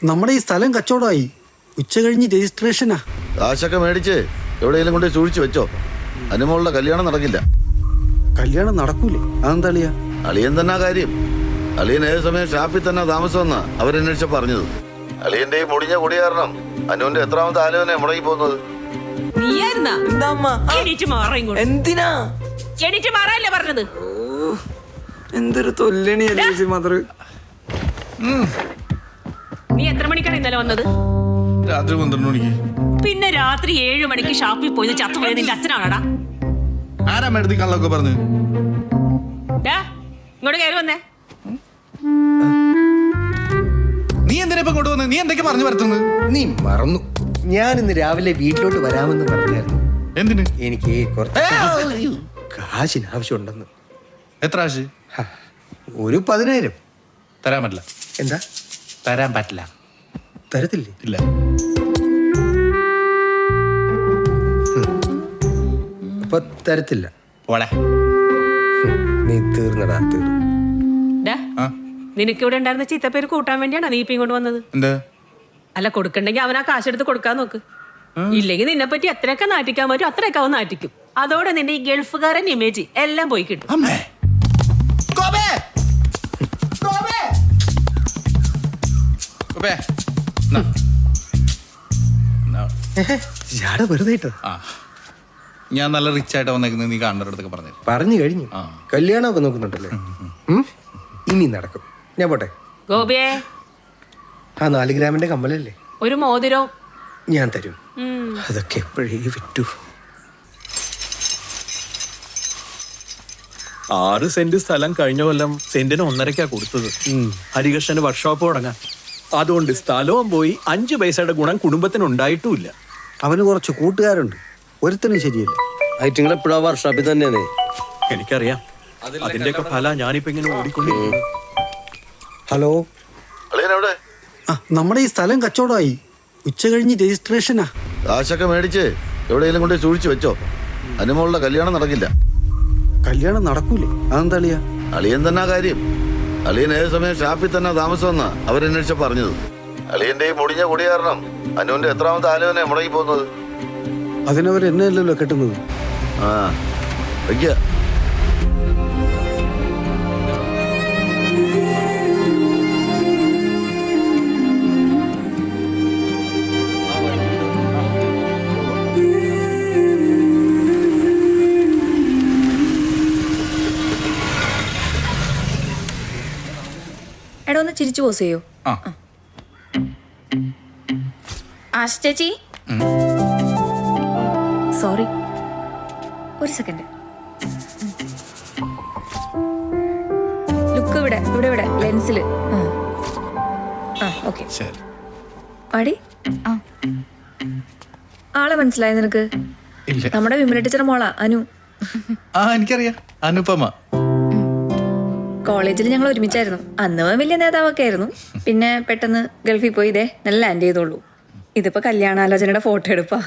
നമ്മുടെ ഈ സ്ഥലം കച്ചവടമായി. ഉച്ച കഴിഞ്ഞ് രജിസ്ട്രേഷനാ. കാശൊക്കെ മേടിച്ച് എവിടെയെങ്കിലും കൊണ്ട് സൂക്ഷിച്ചു വെച്ചോ. അനുമോളുടെ കല്യാണം നടക്കില്ല. കല്യാണം നടക്കൂലേ? അതെന്താ അളിയാ? അളിയൻ തന്നെ കാര്യം. അളിയൻ ഏത് സമയം ഷാപ്പിൽ തന്നെ താമസമെന്നാ അവരന്വേഷിച്ച പറഞ്ഞത്. അളിയന്റെ ഈ മുടിഞ്ഞ കുടി കാരണം അനുവിന്റെ എത്രാമത്തെ ആലോചന മുടങ്ങി പോകുന്നത്. എന്തൊരു തൊല്ലണി മദർ. നീ എത്ര മണിക്കാണ് ഇന്നലെ വന്നത്? രാത്രി 12 മണിക്ക്. പിന്നെ രാത്രി 7 മണിക്ക് ഷാപ്പിൽ പോയി ചത്തുപോയത് നിന്റെ അച്ഛനാണോടാ? ആരാ മേടത്തി കള്ളൊക്കെ പറഞ്ഞു? ഇങ്ങോട്ട് കയറി വന്നേ. നീ എന്തിനാ ഇപ്പൊ കൊണ്ടുവന്ന്? നീ എന്തൊക്കെ പറഞ്ഞു വരുത്തുന്നത്? നീ മറന്നു. ഞാൻ ഇന്ന് രാവിലെ വീട്ടിലോട്ട് വരാമെന്ന് പറഞ്ഞായിരുന്നു. എന്തിന്? എനിക്ക് കുറച്ച് കാശിന് ആവശ്യമുണ്ടെന്ന്. എത്ര കാശ്? ഒരു 10,000. തരാൻ പറ്റില്ല. എന്താ? തരാൻ പറ്റില്ല. തരത്തില്ലേ? ഇല്ല. അപ്പൊ തരത്തില്ല. പോടാ. നീ തീർന്നടാ, തീർന്നു. നിനക്ക് ഇവിടെ ഉണ്ടായിരുന്ന ചീത്തപ്പേര് കൂട്ടാൻ വേണ്ടിയാണോ നീ ഇപ്പൊ ഇങ്ങോട്ട് വന്നത്? എന്താ? അല്ല, കൊടുക്കണ്ടെങ്കിൽ അവൻ ആ കാശെടുത്ത് കൊടുക്കാൻ നോക്ക്. ഇല്ലെങ്കിൽ നിന്നെ പറ്റി എത്രയൊക്കെ നാറ്റിക്കാൻ പറ്റും അത്രയൊക്കെ അവൻ നാറ്റിക്കും. അതോടെ നിന്റെ ഈ ഗൾഫുകാരൻ ഇമേജ് എല്ലാം പോയി കിട്ടും. വെറുതെ ഞാൻ നല്ല റിച്ച് ആയിട്ട് വന്നേക്കുന്നത് നീ കാണുന്നവരടുത്തൊക്കെ പറഞ്ഞു കഴിഞ്ഞു. കല്യാണമൊക്കെ നോക്കുന്നുണ്ടല്ലേ? ഇനി നടക്കും. ഞാൻ പോട്ടെ. ഗോപിയെ, ആ 4 ഗ്രാമിന്റെ കമ്മലല്ലേ? ഒരു മോതിരോ ഞാൻ തരും. അതൊക്കെ എപ്പോഴേ വിറ്റു. 6 സെന്റ് സ്ഥലം കഴിഞ്ഞ കൊല്ലം സെന്റിന് 1.5 കൊടുത്തത്. ഹരികൃഷ്ണന് വർക്ക്ഷോപ്പ് തുടങ്ങാൻ. അതുകൊണ്ട് സ്ഥലവും പോയി 5 പൈസയുടെ ഗുണം കുടുംബത്തിന് ഉണ്ടായിട്ടുമില്ല. അവന് കുറച്ച് കൂട്ടുകാരുണ്ട്, ഒരുത്തനും ശരിയല്ല. ഐറ്റിങ്ങളെപ്പോഴാ വർക്ക്ഷോപ്പിൽ തന്നെയാണ്. എനിക്കറിയാം. അതിന്റെയൊക്കെ ഫല ഞാനിപ്പോ ഇങ്ങനെ ഓടിക്കൊണ്ടിരിക്കുന്നു. ഹലോ, നമ്മുടെ ഈ സ്ഥലം കച്ചവടമായി. ഉച്ച കഴിഞ്ഞ് രജിസ്ട്രേഷനാ. കാശൊക്കെ മേടിച്ച് എവിടെയെങ്കിലും കൊണ്ട് സൂക്ഷിച്ചു വെച്ചോ. അനുമോളുടെ കല്യാണം നടക്കില്ല. കല്യാണം നടക്കൂലേ? അതെന്താ അളിയാ? അളിയൻ തന്നെ കാര്യം. അളിയൻ ഏത് സമയം ഷാപ്പിൽ തന്നെ താമസമെന്നാ അവരന്വേഷിച്ച പറഞ്ഞത്. അളിയന്റെ ഈ മുടിഞ്ഞ കുടി കാരണം അനുവിന്റെ എത്രാമത്തെ ആലോചന മുടങ്ങി പോകുന്നത്. അതിനവർ എന്നെയല്ലല്ലോ കെട്ടുന്നത്. ആ വയ്ക്കുക. എടാ, ഒന്ന് ചിരിച്ചു പോസ് ചെയ്യോ? ആശ ചേച്ചി, സോറി, ഒരു സെക്കൻഡ്. ലുക്ക് ഇവിടെ ഇവിടെ ഇവിടെ ലെൻസില്. ഓക്കെ. പാടി. ആളെ മനസ്സിലായി നിനക്ക്? നമ്മുടെ വിമല ടീച്ചർ മോളാ അനു. എനിക്കറിയാം, അനുപമ. കോളേജിൽ ഞങ്ങൾ ഒരുമിച്ചായിരുന്നു. അന്ന് വലിയ നേതാവൊക്കെ ആയിരുന്നു. പിന്നെ പെട്ടെന്ന് ഗൾഫിൽ പോയി ഇതേ നല്ല ലാൻഡ് ചെയ്തോളൂ. ഇതിപ്പോ കല്യാണാലോചനയുടെ ഫോട്ടോ എടുപ്പാ.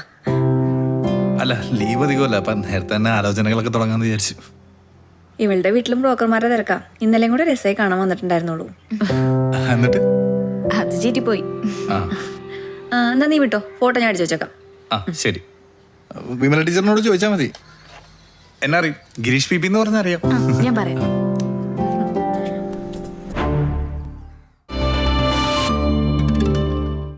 അല്ല, ലീവ് അധികമല്ല. അപ്പൊ നേരത്തെ തന്നെ ആലോചനകളൊക്കെ തുടങ്ങാന്ന് വിചാരിച്ചു. ഇവളുടെ വീട്ടിലും ബ്രോക്കർമാരെ തിരക്കാം. ഇന്നലെയും കൂടെ രസമായി കാണാൻ വന്നിട്ടുണ്ടായിരുന്നുള്ളൂ. എന്നിട്ട് അത് ചീറ്റി പോയി. എന്നാ നീ വിട്ടോ, ഫോട്ടോ ഞാൻ അടിച്ചു വെച്ചേക്കാം. ശരി. വിമല ടീച്ചറിനോട് ചോദിച്ചാൽ മതി. എന്നാ അറിയും? ഗിരീഷ് പി പി എന്ന് പറഞ്ഞാൽ അറിയാം. ഞാൻ പറയാം.